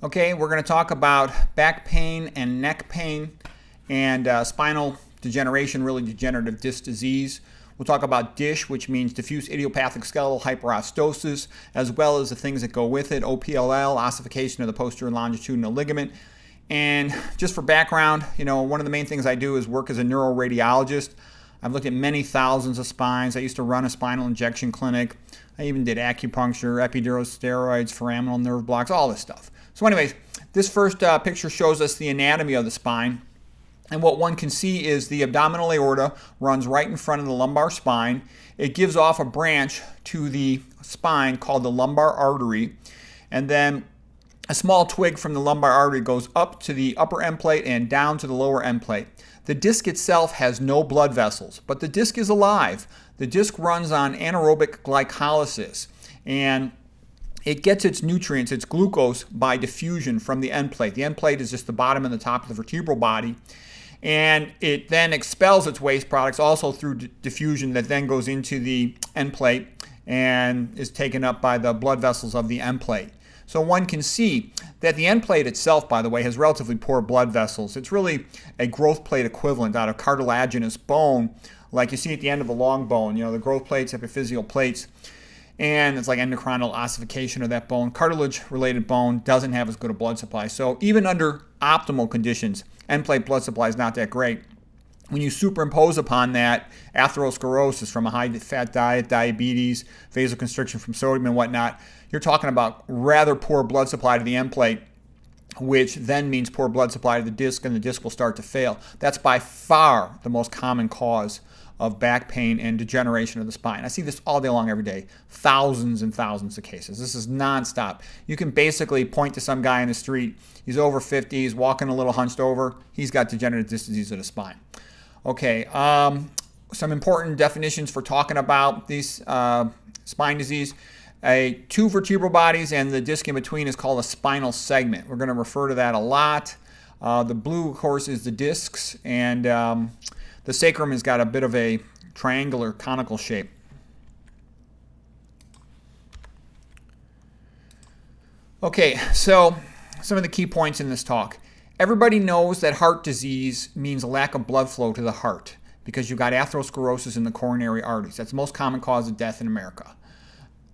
Okay, we're going to talk about back pain and neck pain and spinal degeneration, really degenerative disc disease. We'll talk about DISH, which means diffuse idiopathic skeletal hyperostosis, as well as the things that go with it, OPLL, ossification of the posterior longitudinal ligament. And just for background, one of the main things I do is work as a neuroradiologist. I've looked at many thousands of spines. I used to run a spinal injection clinic. I even did acupuncture, epidural steroids, foraminal nerve blocks, all this stuff. So anyways, this first picture shows us the anatomy of the spine. And what one can see is the abdominal aorta runs right in front of the lumbar spine. It gives off a branch to the spine called the lumbar artery. And then a small twig from the lumbar artery goes up to the upper end plate and down to the lower end plate. The disc itself has no blood vessels, but the disc is alive. The disc runs on anaerobic glycolysis, and it gets its nutrients, its glucose, by diffusion from the end plate. The end plate is just the bottom and the top of the vertebral body. And it then expels its waste products also through diffusion that then goes into the end plate and is taken up by the blood vessels of the end plate. So one can see that the end plate itself, by the way, has relatively poor blood vessels. It's really a growth plate equivalent out of cartilaginous bone, like you see at the end of a long bone. The growth plates, epiphyseal plates. And it's like endocrinal ossification of that bone. Cartilage-related bone doesn't have as good a blood supply. So even under optimal conditions, end plate blood supply is not that great. When you superimpose upon that atherosclerosis from a high-fat diet, diabetes, vasoconstriction from sodium and whatnot, you're talking about rather poor blood supply to the end plate, which then means poor blood supply to the disc, and the disc will start to fail. That's by far the most common cause of back pain and degeneration of the spine. I see this all day long every day, thousands and thousands of cases. This is nonstop. You can basically point to some guy in the street, he's over 50, he's walking a little hunched over, he's got degenerative disc disease of the spine. Okay, some important definitions for talking about these spine disease. Two vertebral bodies and the disc in between is called a spinal segment. We're going to refer to that a lot. The blue, of course, is the discs, and the sacrum has got a bit of a triangular conical shape. Okay, so some of the key points in this talk. Everybody knows that heart disease means a lack of blood flow to the heart because you've got atherosclerosis in the coronary arteries. That's the most common cause of death in America.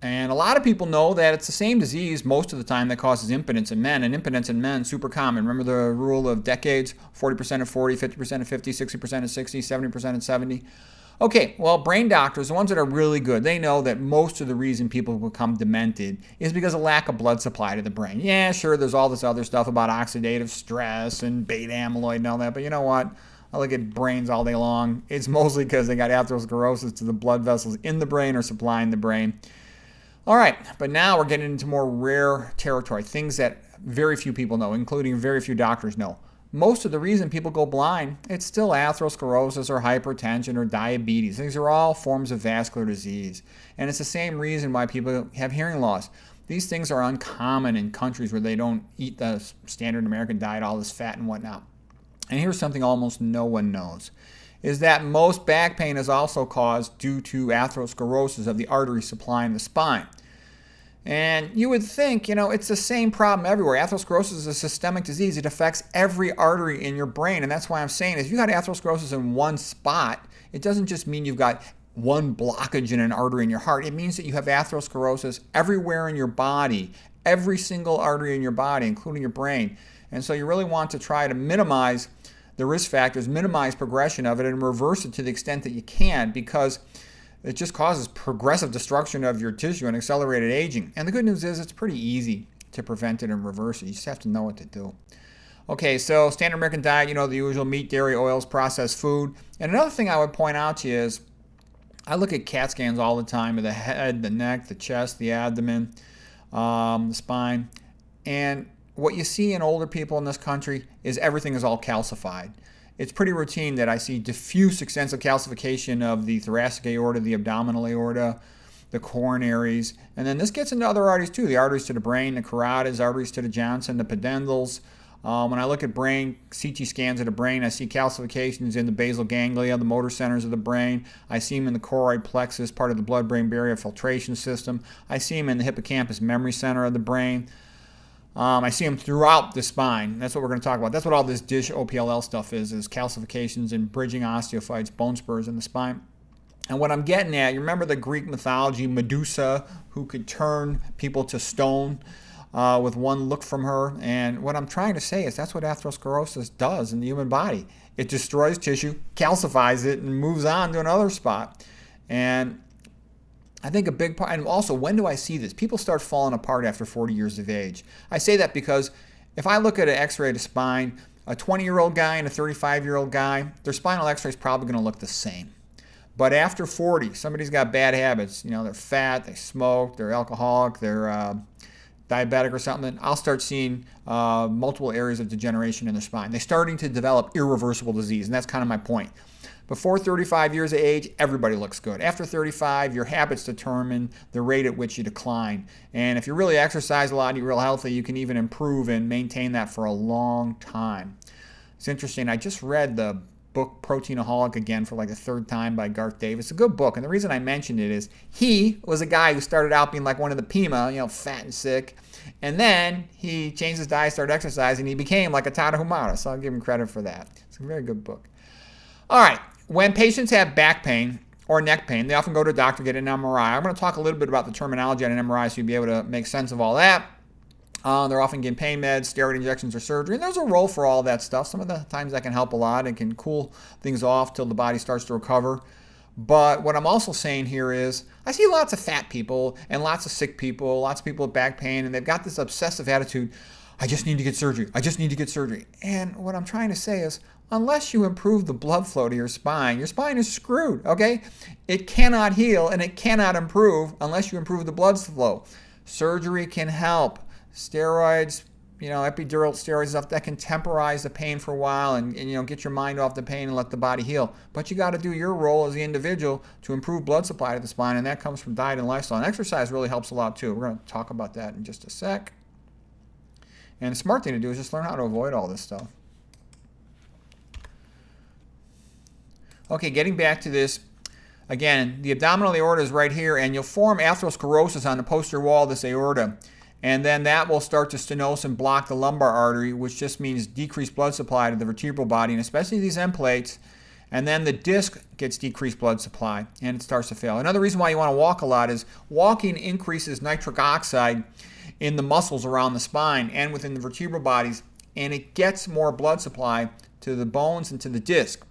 And a lot of people know that it's the same disease most of the time that causes impotence in men. And impotence in men, super common. Remember the rule of decades? 40% at 40, 50% at 50, 60% at 60, 70% at 70. Okay, well, brain doctors, the ones that are really good, they know that most of the reason people become demented is because of lack of blood supply to the brain. Yeah, sure, there's all this other stuff about oxidative stress and beta amyloid and all that, but you know what? I look at brains all day long. It's mostly because they got atherosclerosis to the blood vessels in the brain or supplying the brain. All right, but now we're getting into more rare territory, things that very few people know, including very few doctors know. Most of the reason people go blind, it's still atherosclerosis or hypertension or diabetes. These are all forms of vascular disease. And it's the same reason why people have hearing loss. These things are uncommon in countries where they don't eat the standard American diet, all this fat and whatnot. And here's something almost no one knows, is that most back pain is also caused due to atherosclerosis of the artery supplying the spine. And you would think, it's the same problem everywhere. Atherosclerosis is a systemic disease. It affects every artery in your brain. And that's why I'm saying is if you got atherosclerosis in one spot, it doesn't just mean you've got one blockage in an artery in your heart. It means that you have atherosclerosis everywhere in your body, every single artery in your body, including your brain. And so you really want to try to minimize the risk factors, minimize progression of it, and reverse it to the extent that you can, because it just causes progressive destruction of your tissue and accelerated aging. And the good news is it's pretty easy to prevent it and reverse it. You just have to know what to do. Okay, so standard American diet, the usual meat, dairy, oils, processed food. And another thing I would point out to you is I look at CAT scans all the time of the head, the neck, the chest, the abdomen, the spine. And what you see in older people in this country is everything is all calcified. It's pretty routine that I see diffuse extensive calcification of the thoracic aorta, the abdominal aorta, the coronaries, and then this gets into other arteries too, the arteries to the brain, the carotids, arteries to the Johnson, the pudendals. When I look at brain CT scans of the brain, I see calcifications in the basal ganglia, the motor centers of the brain. I see them in the choroid plexus, part of the blood-brain barrier filtration system. I see them in the hippocampus memory center of the brain. I see them throughout the spine. That's what we're going to talk about. That's what all this DISH OPLL stuff is calcifications and bridging osteophytes, bone spurs in the spine. And what I'm getting at, you remember the Greek mythology, Medusa, who could turn people to stone with one look from her. And what I'm trying to say is that's what atherosclerosis does in the human body. It destroys tissue, calcifies it, and moves on to another spot. And I think a big part, and also, when do I see this? People start falling apart after 40 years of age. I say that because if I look at an x-ray of the spine, a 20-year-old guy and a 35-year-old guy, their spinal x-ray is probably going to look the same. But after 40, somebody's got bad habits. You know, they're fat, they smoke, they're alcoholic, they're diabetic or something. I'll start seeing multiple areas of degeneration in their spine. They're starting to develop irreversible disease, and that's kind of my point. Before 35 years of age, everybody looks good. After 35, your habits determine the rate at which you decline. And if you really exercise a lot and you're real healthy, you can even improve and maintain that for a long time. It's interesting. I just read the book Proteinaholic again for like the third time by Garth Davis. It's a good book. And the reason I mentioned it is he was a guy who started out being like one of the Pima, fat and sick. And then he changed his diet, started exercising, and he became like a Tarahumara. So I'll give him credit for that. It's a very good book. All right. When patients have back pain or neck pain, they often go to a doctor to get an MRI. I'm going to talk a little bit about the terminology on an MRI so you'll be able to make sense of all that. They're often getting pain meds, steroid injections, or surgery. And there's a role for all that stuff. Some of the times that can help a lot. It can cool things off till the body starts to recover. But what I'm also saying here is I see lots of fat people and lots of sick people, lots of people with back pain, and they've got this obsessive attitude, I just need to get surgery. I just need to get surgery. And what I'm trying to say is, unless you improve the blood flow to your spine is screwed, okay? It cannot heal and it cannot improve unless you improve the blood flow. Surgery can help. Steroids, epidural steroids, stuff that can temporize the pain for a while and get your mind off the pain and let the body heal. But you got to do your role as the individual to improve blood supply to the spine, and that comes from diet and lifestyle. And exercise really helps a lot too. We're going to talk about that in just a sec. And the smart thing to do is just learn how to avoid all this stuff. Okay, getting back to this, again, the abdominal aorta is right here, and you'll form atherosclerosis on the posterior wall of this aorta. And then that will start to stenose and block the lumbar artery, which just means decreased blood supply to the vertebral body, and especially these end plates. And then the disc gets decreased blood supply, and it starts to fail. Another reason why you want to walk a lot is walking increases nitric oxide in the muscles around the spine and within the vertebral bodies, and it gets more blood supply to the bones and to the disc.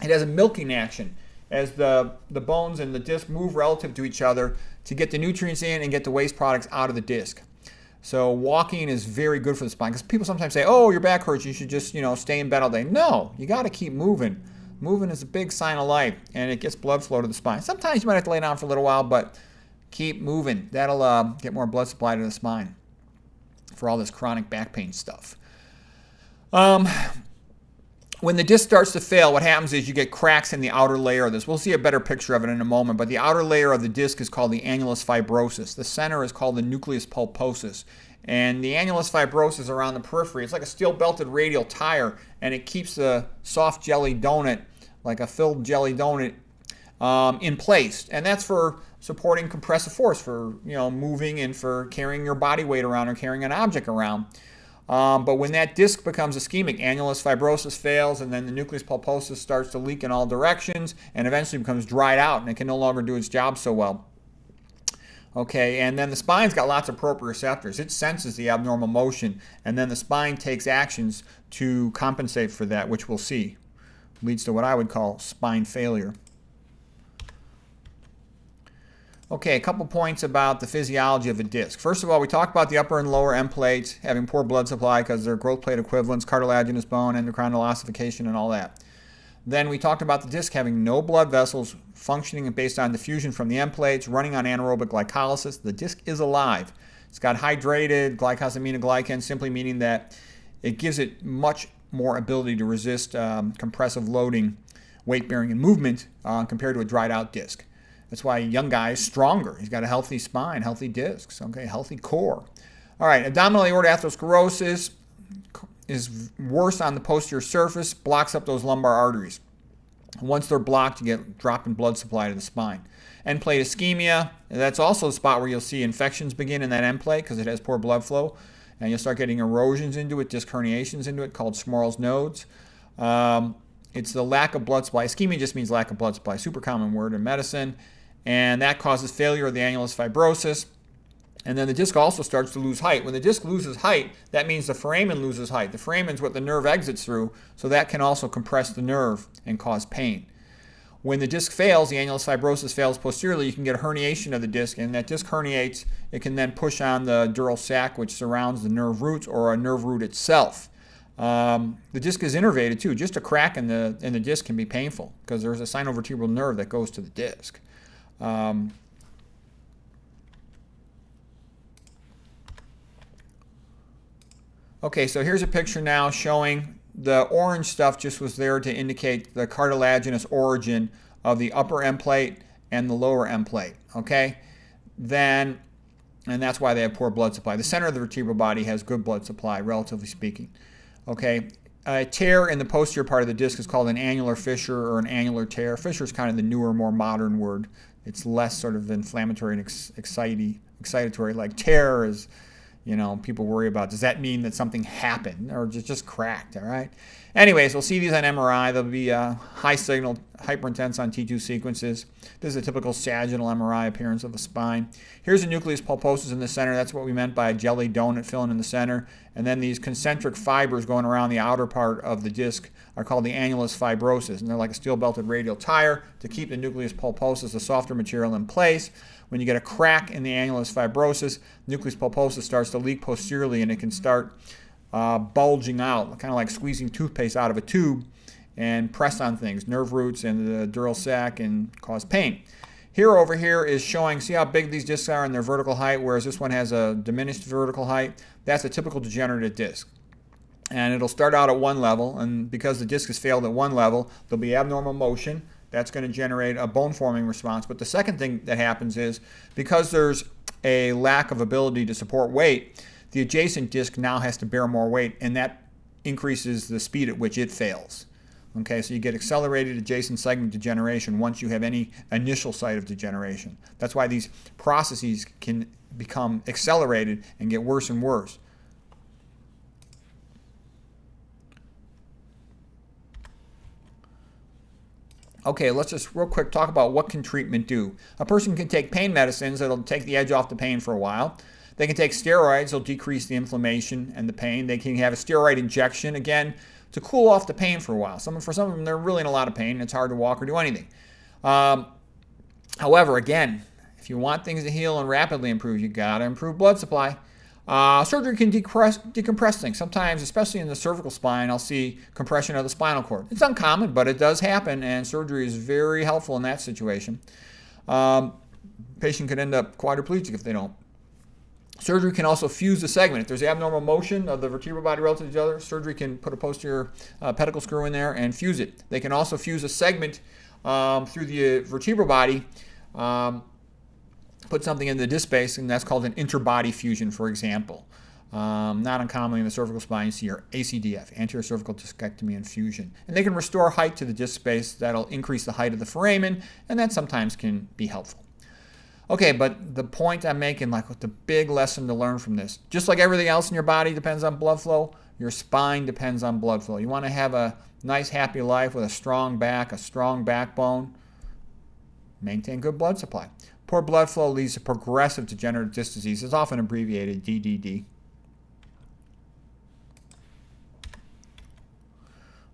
It has a milking action as the bones and the disc move relative to each other to get the nutrients in and get the waste products out of the disc. So walking is very good for the spine, because people sometimes say, oh, your back hurts, you should just stay in bed all day. No, you got to keep moving. Moving is a big sign of life, and it gets blood flow to the spine. Sometimes you might have to lay down for a little while, but keep moving. That'll get more blood supply to the spine for all this chronic back pain stuff. When the disc starts to fail, what happens is you get cracks in the outer layer of this. We'll see a better picture of it in a moment, but the outer layer of the disc is called the annulus fibrosus. The center is called the nucleus pulposus. And the annulus fibrosus around the periphery, it's like a steel-belted radial tire, and it keeps the soft jelly donut, like a filled jelly donut, in place. And that's for supporting compressive force, for moving and for carrying your body weight around or carrying an object around. But when that disc becomes ischemic, annulus fibrosis fails, and then the nucleus pulposus starts to leak in all directions and eventually becomes dried out, and it can no longer do its job so well. Okay, and then the spine's got lots of proprioceptors. It senses the abnormal motion, and then the spine takes actions to compensate for that, which we'll see. Leads to what I would call spine failure. Okay, a couple points about the physiology of a disc. First of all, we talked about the upper and lower end plates having poor blood supply because they're growth plate equivalents, cartilaginous bone, endocrinal ossification, and all that. Then we talked about the disc having no blood vessels functioning based on diffusion from the end plates, running on anaerobic glycolysis. The disc is alive. It's got hydrated glycosaminoglycan, simply meaning that it gives it much more ability to resist compressive loading, weight bearing, and movement compared to a dried out disc. That's why a young guy is stronger. He's got a healthy spine, healthy discs, okay, healthy core. All right, abdominal aortic atherosclerosis is worse on the posterior surface, blocks up those lumbar arteries. Once they're blocked, you get drop in blood supply to the spine. End plate ischemia, that's also the spot where you'll see infections begin in that end plate because it has poor blood flow. and you'll start getting erosions into it, disc herniations into it, called Smorl's nodes. It's the lack of blood supply. Ischemia just means lack of blood supply, super common word in medicine, and that causes failure of the annulus fibrosus. And then the disc also starts to lose height. When the disc loses height, that means the foramen loses height. The foramen is what the nerve exits through, so that can also compress the nerve and cause pain. When the disc fails, the annulus fibrosus fails posteriorly, you can get a herniation of the disc, and that disc herniates. It can then push on the dural sac, which surrounds the nerve roots, or a nerve root itself. The disc is innervated too. Just a crack in the disc can be painful because there's a sinovertebral nerve that goes to the disc. Okay, so here's a picture now showing the orange stuff just was there to indicate the cartilaginous origin of the upper end plate and the lower end plate. Okay, and that's why they have poor blood supply. The center of the vertebral body has good blood supply, relatively speaking. Okay, a tear in the posterior part of the disc is called an annular fissure or an annular tear. Fissure is kind of the newer, more modern word. It's less sort of inflammatory and excitatory. Like tear is, you know, people worry about, does that mean that something happened or just cracked, all right? Anyways, we'll see these on MRI. They'll be high signal, hyperintense on T2 sequences. This is a typical sagittal MRI appearance of the spine. Here's the nucleus pulposus in the center. That's what we meant by a jelly donut filling in the center. And then these concentric fibers going around the outer part of the disc are called the annulus fibrosus. And they're like a steel-belted radial tire to keep the nucleus pulposus, the softer material, in place. When you get a crack in the annulus fibrosus, nucleus pulposus starts to leak posteriorly, and it can start bulging out, kind of like squeezing toothpaste out of a tube, and press on things, nerve roots and the dural sac, and cause pain. Here over here is showing, see how big these discs are in their vertical height, whereas this one has a diminished vertical height. That's a typical degenerative disc. And it'll start out at one level, and because the disc has failed at one level, there'll be abnormal motion. That's going to generate a bone-forming response. But the second thing that happens is, because there's a lack of ability to support weight, the adjacent disc now has to bear more weight, and that increases the speed at which it fails. Okay, so you get accelerated adjacent segment degeneration once you have any initial site of degeneration. That's why these processes can become accelerated and get worse and worse. Okay, let's just real quick talk about what can treatment do. A person can take pain medicines that'll take the edge off the pain for a while. They can take steroids that'll decrease the inflammation and the pain. They can have a steroid injection, again, to cool off the pain for a while. For some of them, they're really in a lot of pain, and it's hard to walk or do anything. However, again, if you want things to heal and rapidly improve, you got to improve blood supply. Surgery can decompress things. Sometimes, especially in the cervical spine, I'll see compression of the spinal cord. It's uncommon, but it does happen, and surgery is very helpful in that situation. Patient could end up quadriplegic if they don't. Surgery can also fuse the segment. If there's abnormal motion of the vertebral body relative to each other, surgery can put a posterior pedicle screw in there and fuse it. They can also fuse a segment through the vertebral body, put something in the disc space, and that's called an interbody fusion, for example. Not uncommonly in the cervical spine, you see your ACDF, anterior cervical discectomy and fusion. And they can restore height to the disc space. That'll increase the height of the foramen, and that sometimes can be helpful. Okay, but the point I'm making, like with the big lesson to learn from this, just like everything else in your body depends on blood flow, your spine depends on blood flow. You want to have a nice, happy life with a strong back, a strong backbone, maintain good blood supply. Poor blood flow leads to progressive degenerative disc disease. It's often abbreviated DDD.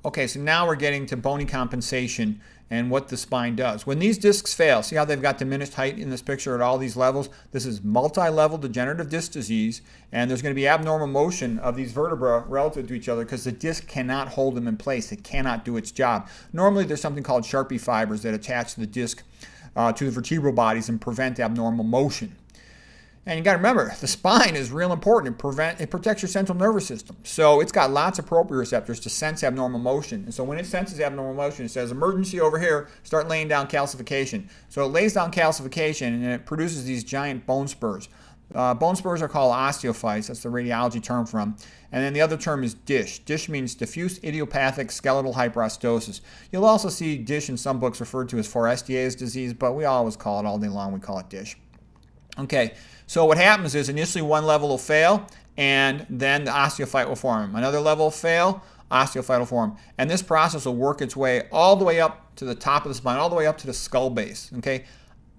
Okay, so now we're getting to bony compensation and what the spine does. When these discs fail, see how they've got diminished height in this picture at all these levels? This is multi-level degenerative disc disease, and there's going to be abnormal motion of these vertebrae relative to each other because the disc cannot hold them in place. It cannot do its job. Normally, there's something called Sharpie fibers that attach the disc to the vertebral bodies and prevent abnormal motion. And you got to remember, the spine is real important. It protects your central nervous system. So it's got lots of proprioceptors to sense abnormal motion. And so when it senses abnormal motion, it says, emergency over here, start laying down calcification. So it lays down calcification, and it produces these giant bone spurs. Bone spurs are called osteophytes. That's the radiology term for them. And then the other term is DISH. DISH means diffuse idiopathic skeletal hyperostosis. You'll also see DISH in some books referred to as Forestier's disease, but we always call it all day long, we call it DISH. Okay, so what happens is initially one level will fail, and then the osteophyte will form. Another level will fail, osteophyte will form. And this process will work its way all the way up to the top of the spine, all the way up to the skull base, okay?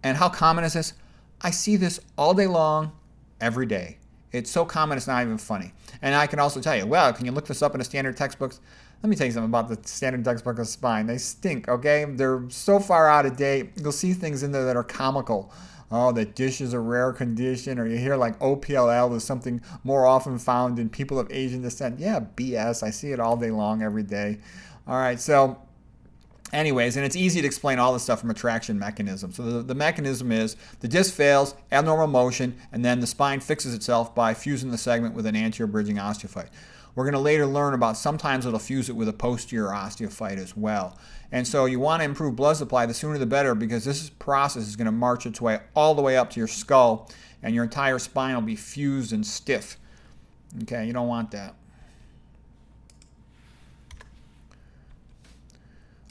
And how common is this? I see this all day long, every day. It's so common, it's not even funny. And I can also tell you, well, can you look this up in the standard textbooks? Let me tell you something about the standard textbook of spine. They stink, okay? They're so far out of date. You'll see things in there that are comical. Oh, that dish is a rare condition, or you hear like OPLL is something more often found in people of Asian descent. Yeah, BS. I see it all day long, every day. All right, so anyways, and it's easy to explain all this stuff from a traction mechanism. So the mechanism is the disc fails, abnormal motion, and then the spine fixes itself by fusing the segment with an anterior bridging osteophyte. We're going to later learn about sometimes it'll fuse it with a posterior osteophyte as well. And so you want to improve blood supply, the sooner the better, because this process is going to march its way all the way up to your skull, and your entire spine will be fused and stiff. Okay, you don't want that.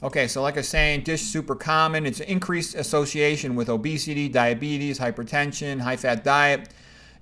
Okay, so like I was saying, DISH is super common. It's an increased association with obesity, diabetes, hypertension, high-fat diet.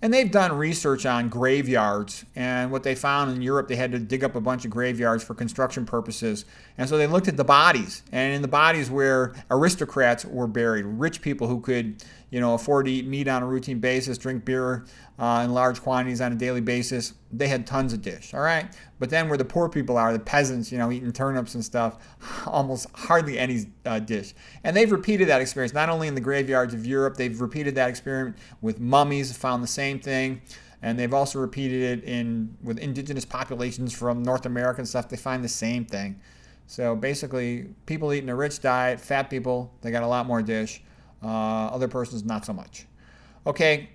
And they've done research on graveyards, and what they found in Europe, they had to dig up a bunch of graveyards for construction purposes. And so they looked at the bodies, and in the bodies where aristocrats were buried, rich people who could, afford to eat meat on a routine basis, drink beer in large quantities on a daily basis, they had tons of DISH, all right? But then where the poor people are, the peasants, eating turnips and stuff, almost hardly any DISH. And they've repeated that experience, not only in the graveyards of Europe, they've repeated that experiment with mummies, found the same thing. And they've also repeated it with indigenous populations from North America and stuff. They find the same thing. So basically, people eating a rich diet, fat people, they got a lot more DISH. Other persons, not so much. Okay,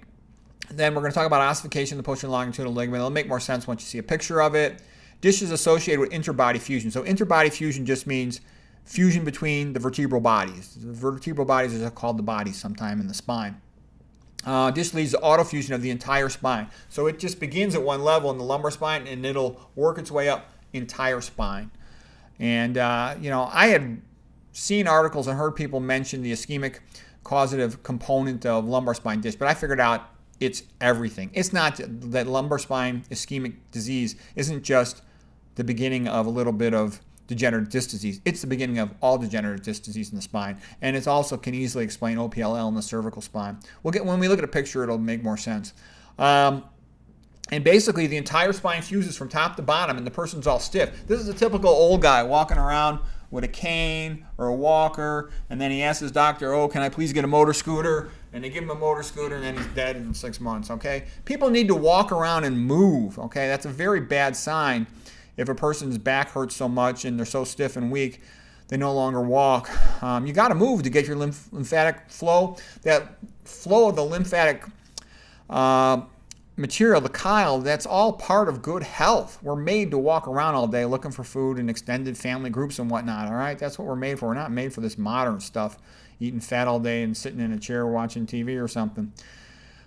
then we're going to talk about ossification of the posterior longitudinal ligament. It'll make more sense once you see a picture of it. DISH is associated with interbody fusion. So interbody fusion just means fusion between the vertebral bodies. The vertebral bodies are called the bodies sometime in the spine. DISH leads to autofusion of the entire spine. So it just begins at one level in the lumbar spine, and it'll work its way up entire spine. And, I had seen articles and heard people mention the ischemic causative component of lumbar spine DISH, but I figured out it's everything. It's not that lumbar spine ischemic disease isn't just the beginning of a little bit of degenerative disc disease. It's the beginning of all degenerative disc disease in the spine, and it also can easily explain OPLL in the cervical spine. When we look at a picture, it'll make more sense. And basically, the entire spine fuses from top to bottom, and the person's all stiff. This is a typical old guy walking around with a cane or a walker, and then he asks his doctor, oh, can I please get a motor scooter? And they give him a motor scooter, and then he's dead in 6 months, okay? People need to walk around and move, okay? That's a very bad sign if a person's back hurts so much and they're so stiff and weak, they no longer walk. You got to move to get your lymphatic flow. That flow of the lymphatic material, the chyle, that's all part of good health. We're made to walk around all day looking for food and extended family groups and whatnot, all right? That's what we're made for. We're not made for this modern stuff, eating fat all day and sitting in a chair watching TV or something.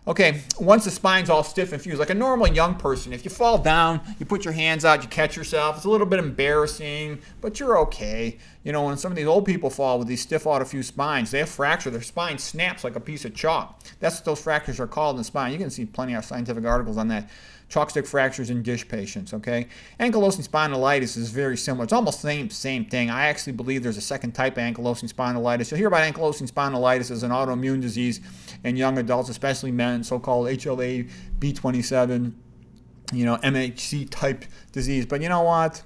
Okay, once the spine's all stiff and fused, like a normal young person, if you fall down, you put your hands out, you catch yourself, it's a little bit embarrassing, but you're okay. When some of these old people fall with these stiff autofused spines, they have fracture, their spine snaps like a piece of chalk. That's what those fractures are called in the spine. You can see plenty of scientific articles on that. Chalk stick fractures in DISH patients, okay? Ankylosing spondylitis is very similar. It's almost the same thing. I actually believe there's a second type of ankylosing spondylitis. You'll hear about ankylosing spondylitis as an autoimmune disease in young adults, especially men, so-called HLA B27, MHC type disease. But you know what?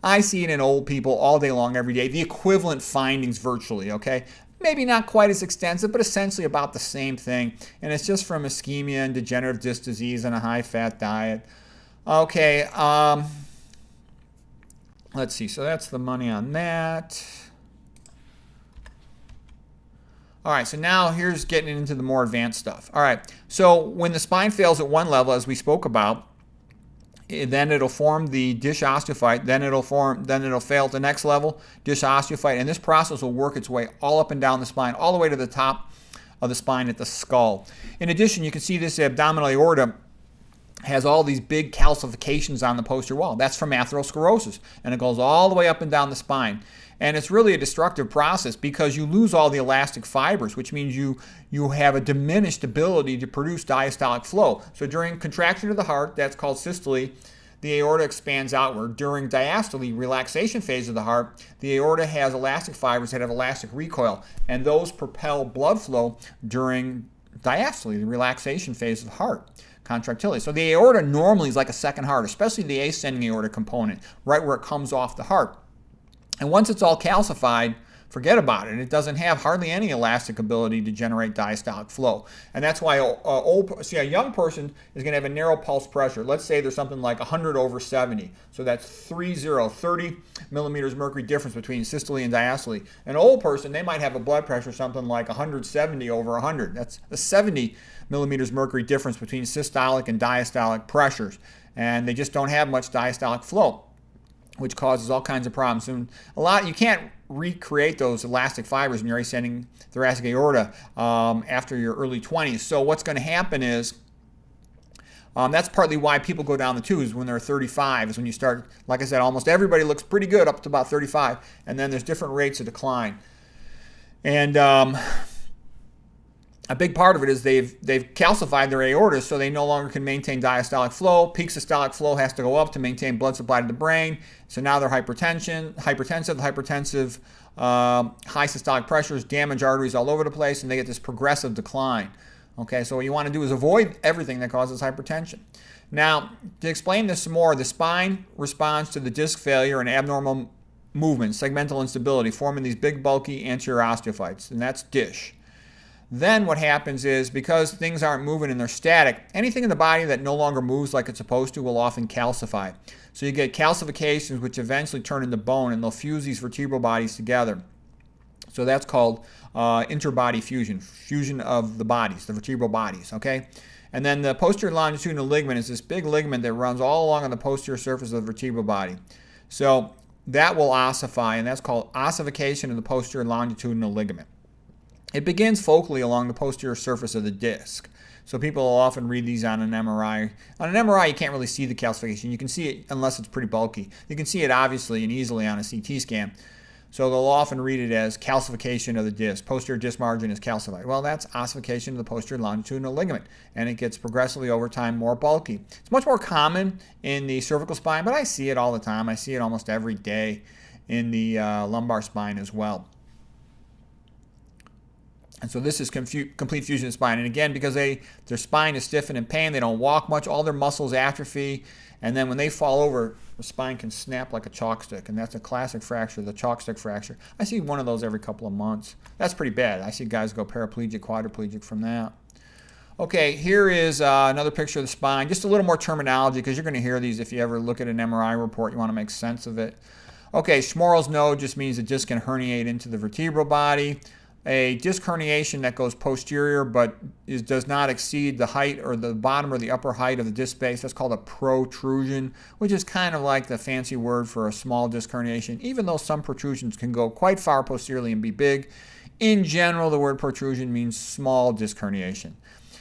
I see it in old people all day long, every day. The equivalent findings virtually, okay? Maybe not quite as extensive, but essentially about the same thing. And it's just from ischemia and degenerative disc disease and a high-fat diet. Okay, let's see. So that's the money on that. All right, so now here's getting into the more advanced stuff. All right, so when the spine fails at one level, as we spoke about, then it'll form the DISH osteophyte, then it'll fail at the next level, DISH osteophyte, and this process will work its way all up and down the spine, all the way to the top of the spine at the skull. In addition, you can see this abdominal aorta has all these big calcifications on the posterior wall. That's from atherosclerosis, and it goes all the way up and down the spine. And it's really a destructive process because you lose all the elastic fibers, which means you have a diminished ability to produce diastolic flow. So during contraction of the heart, that's called systole, the aorta expands outward. During diastole, relaxation phase of the heart, the aorta has elastic fibers that have elastic recoil, and those propel blood flow during diastole, the relaxation phase of the heart. Contractility. So the aorta normally is like a second heart, especially the ascending aorta component, right where it comes off the heart. And once it's all calcified, forget about it. It doesn't have hardly any elastic ability to generate diastolic flow. And that's why a young person is going to have a narrow pulse pressure. Let's say there's something like 100/70. So that's 30 millimeters mercury difference between systole and diastole. An old person, they might have a blood pressure something like 170/100. That's a 70 millimeters mercury difference between systolic and diastolic pressures. And they just don't have much diastolic flow, which causes all kinds of problems. And you can't recreate those elastic fibers in your ascending thoracic aorta after your early 20s. So what's going to happen is, that's partly why people go down the tubes when they're 35, is when you start, like I said, almost everybody looks pretty good up to about 35, and then there's different rates of decline. And a big part of it is they've calcified their aortas, so they no longer can maintain diastolic flow. Peak systolic flow has to go up to maintain blood supply to the brain. So now they're hypertensive, high systolic pressures, damage arteries all over the place, and they get this progressive decline. Okay, so what you want to do is avoid everything that causes hypertension. Now, to explain this some more, the spine responds to the disc failure and abnormal movement, segmental instability, forming these big, bulky anterior osteophytes, and that's DISH. Then what happens is, because things aren't moving and they're static, anything in the body that no longer moves like it's supposed to will often calcify. So you get calcifications which eventually turn into bone, and they'll fuse these vertebral bodies together. So that's called interbody fusion, fusion of the bodies, the vertebral bodies, okay? And then the posterior longitudinal ligament is this big ligament that runs all along on the posterior surface of the vertebral body. So that will ossify, and that's called ossification of the posterior longitudinal ligament. It begins focally along the posterior surface of the disc. So people will often read these on an MRI. On an MRI, you can't really see the calcification. You can see it unless it's pretty bulky. You can see it obviously and easily on a CT scan. So they'll often read it as calcification of the disc. Posterior disc margin is calcified. Well, that's ossification of the posterior longitudinal ligament, and it gets progressively over time more bulky. It's much more common in the cervical spine, but I see it all the time. I see it almost every day in the lumbar spine as well. And so this is complete fusion of spine. And again, because their spine is stiff and in pain, they don't walk much, all their muscles atrophy. And then when they fall over, the spine can snap like a chalk stick. And that's a classic fracture, the chalk stick fracture. I see one of those every couple of months. That's pretty bad. I see guys go paraplegic, quadriplegic from that. Okay, here is another picture of the spine. Just a little more terminology, because you're going to hear these if you ever look at an MRI report. You want to make sense of it. Okay, Schmorl's node just means the disc can herniate into the vertebral body. A disc herniation that goes posterior but does not exceed the height or the bottom or the upper height of the disc space, that's called a protrusion, which is kind of like the fancy word for a small disc herniation, even though some protrusions can go quite far posteriorly and be big. In general, the word protrusion means small disc herniation.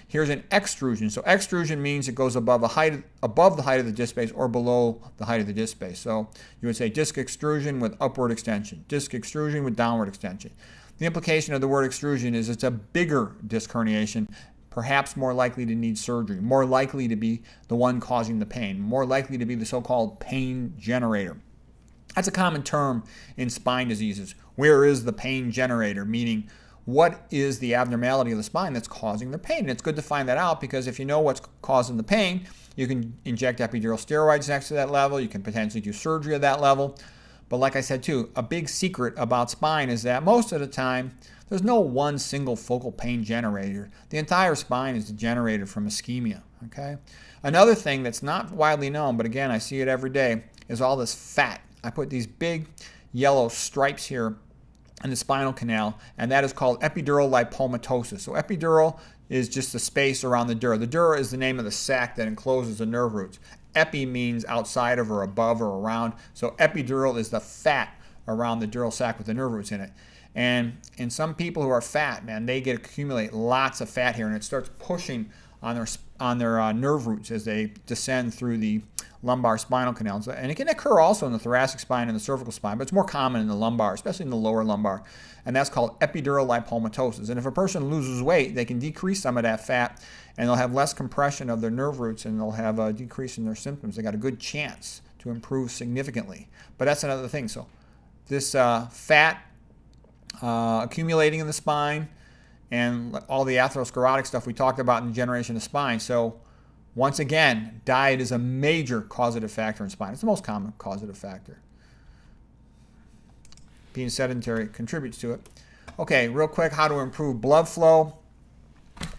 Here's an extrusion. So extrusion means it goes above the height of the disc space or below the height of the disc space. So you would say disc extrusion with upward extension, disc extrusion with downward extension. The implication of the word extrusion is it's a bigger disc herniation, perhaps more likely to need surgery, more likely to be the one causing the pain, more likely to be the so-called pain generator. That's a common term in spine diseases. Where is the pain generator? Meaning, what is the abnormality of the spine that's causing the pain? And it's good to find that out, because if you know what's causing the pain, you can inject epidural steroids next to that level. You can potentially do surgery at that level. But like I said too, a big secret about spine is that most of the time, there's no one single focal pain generator. The entire spine is generated from ischemia, okay? Another thing that's not widely known, but again, I see it every day, is all this fat. I put these big yellow stripes here in the spinal canal, and that is called epidural lipomatosis. So epidural is just the space around the dura. The dura is the name of the sac that encloses the nerve roots. Epi means outside of or above or around. So epidural is the fat around the dural sac with the nerve roots in it. And in some people who are fat, man, they accumulate lots of fat here, and it starts pushing on their nerve roots as they descend through the lumbar spinal canals. And it can occur also in the thoracic spine and the cervical spine, but it's more common in the lumbar, especially in the lower lumbar. And that's called epidural lipomatosis. And if a person loses weight, they can decrease some of that fat, and they'll have less compression of their nerve roots, and they'll have a decrease in their symptoms. They got a good chance to improve significantly. But that's another thing. So this fat accumulating in the spine and all the atherosclerotic stuff we talked about in degeneration of the spine. So once again, diet is a major causative factor in spine. It's the most common causative factor. Being sedentary contributes to it. Okay, real quick, how to improve blood flow.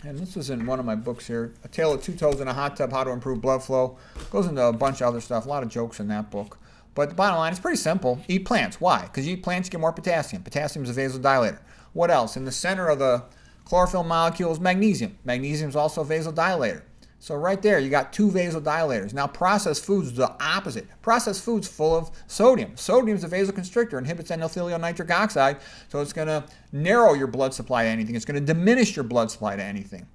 And this is in one of my books here. A Tale of Two Toes in a Hot Tub, How to Improve Blood Flow. Goes into a bunch of other stuff, a lot of jokes in that book. But the bottom line is pretty simple. Eat plants. Why? Because you eat plants, you get more potassium. Potassium is a vasodilator. What else? In the center of the chlorophyll molecule is magnesium. Magnesium is also a vasodilator. So right there, you got two vasodilators. Now, processed foods is the opposite. Processed foods full of sodium. Sodium is a vasoconstrictor, inhibits endothelial nitric oxide, so it's going to narrow your blood supply to anything. It's going to diminish your blood supply to anything.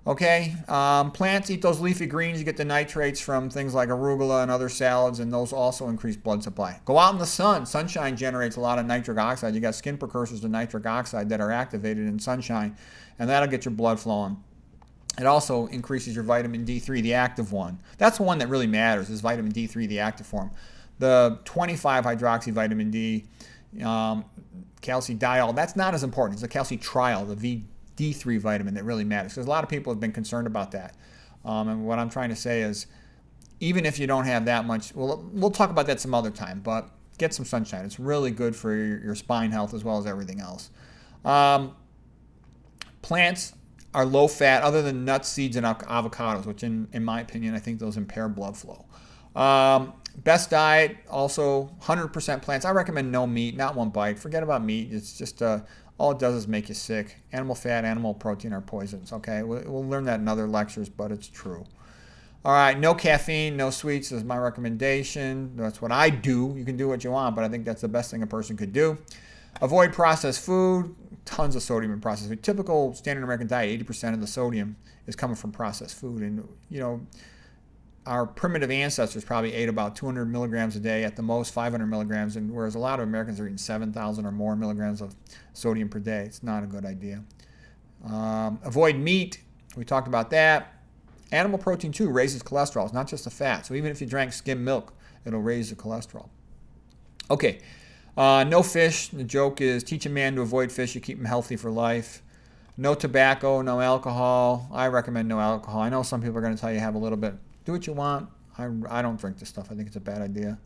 Okay, plants, eat those leafy greens. You get the nitrates from things like arugula and other salads, and those also increase blood supply. Go out in the sun. Sunshine generates a lot of nitric oxide. You got skin precursors to nitric oxide that are activated in sunshine, and that'll get your blood flowing. It also increases your vitamin D3, the active one. That's the one that really matters, is vitamin D3, the active form. The 25-hydroxy vitamin D, calcidiol, that's not as important. It's the calcitriol, the D3 vitamin that really matters. Because a lot of people have been concerned about that. And what I'm trying to say is, even if you don't have that much, we'll talk about that some other time, but get some sunshine. It's really good for your spine health as well as everything else. Plants are low fat, other than nuts, seeds, and avocados, which in my opinion, I think those impair blood flow. Best diet, also 100% plants. I recommend no meat, not one bite. Forget about meat. It's just, all it does is make you sick. Animal fat, animal protein are poisons, okay? We'll learn that in other lectures, but it's true. All right, no caffeine, no sweets is my recommendation. That's what I do. You can do what you want, but I think that's the best thing a person could do. Avoid processed food. Tons of sodium in processed food. Typical standard American diet, 80% of the sodium is coming from processed food. And, you know, our primitive ancestors probably ate about 200 milligrams a day, at the most 500 milligrams, and whereas a lot of Americans are eating 7,000 or more milligrams of sodium per day. It's not a good idea. Avoid meat. We talked about that. Animal protein, too, raises cholesterol. It's not just the fat. So even if you drank skim milk, it'll raise the cholesterol. Okay. No fish. The joke is, teach a man to avoid fish, you keep him healthy for life. No tobacco, no alcohol. I recommend no alcohol. I know some people are going to tell you have a little bit. Do what you want. I don't drink this stuff. I think it's a bad idea.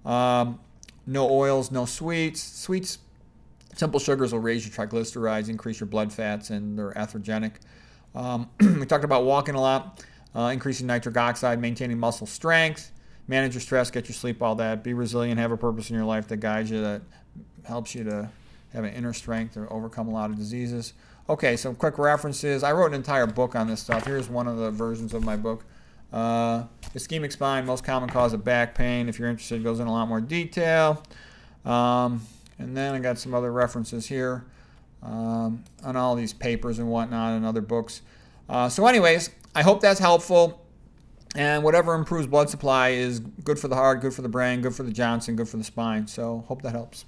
No oils, no sweets. Sweets, simple sugars will raise your triglycerides, increase your blood fats, and they're atherogenic. We talked about walking a lot, increasing nitric oxide, maintaining muscle strength. Manage your stress, get your sleep, all that. Be resilient, have a purpose in your life that guides you, that helps you to have an inner strength to overcome a lot of diseases. Okay, some quick references. I wrote an entire book on this stuff. Here's one of the versions of my book. Ischemic spine, most common cause of back pain. If you're interested, it goes in a lot more detail. And then I got some other references here on all these papers and whatnot and other books. So anyways, I hope that's helpful. And whatever improves blood supply is good for the heart, good for the brain, good for the Johnson, good for the spine. So hope that helps.